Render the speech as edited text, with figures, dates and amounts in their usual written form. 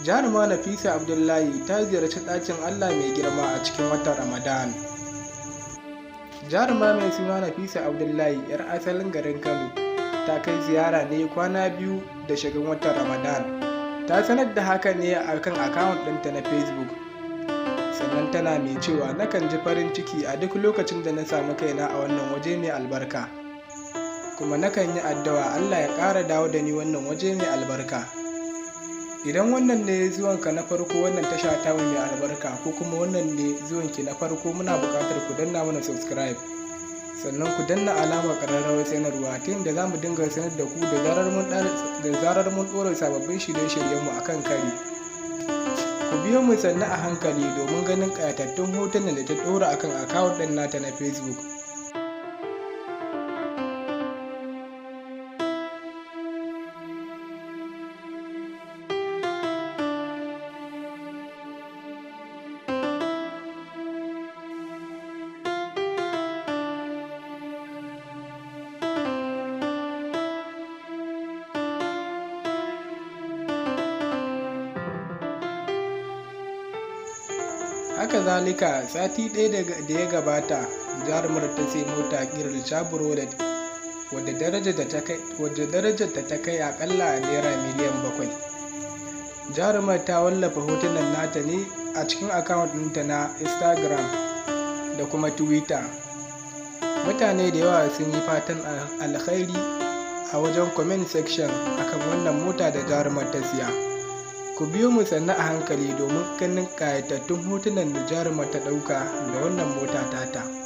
Jaruma Nafisa Abdullahi ta ziyarci ɗakin Allah mai girma a cikin watan Ramadan. Jaruma mai suna Nafisa Abdullahi 'yar asalin garin Kano ta kai ziyara ne kwana biyu da shigan watan Ramadan. Ta sanar da haka ne a kan akawun ɗinta na Facebook. Sannan tana mai cewa nakan ji farin ciki a duk lokacin da na samu kaina a wannan waje mai albarka. Kuma nakan yi addu'a Allah ya ƙara dawo da ni wannan waje mai albarka. Idan wannan ne zuwanka na farko wannan tasha ta mai albarka, ko kuma wannan ne zuwanki na farko, muna buƙatar ku danna mana subscribe, sannan ku danna alamar ƙararrawar sanarwa ta yadda za mu dinga sanar da ku da zarar mun ɗora sababbin shirye-shiryenmu a kan kari. Ku biyo mu sannu a hankali domin ganin ƙayatattun hotunan da ta ɗora akan akawun ɗin nata na Facebook. Haka zalika, sati ɗaya da ya gabata, jarumar ta sai mota kirar Chevrolet wadda darajar ta kai akalla naira miliyan 7. Jarumar ta wallafa hotunan nata ne a cikin akawun ɗinta na Instagram da kuma Twitter. Mutane da yawa sun yi fatan alkhairi a wajen comment section akan wannan mota da jarumar ta siya. Ku biyo mu sannu a hankali domin ganin ƙayatattun hotunan da jarumar ta ɗauka da wannan mota tata.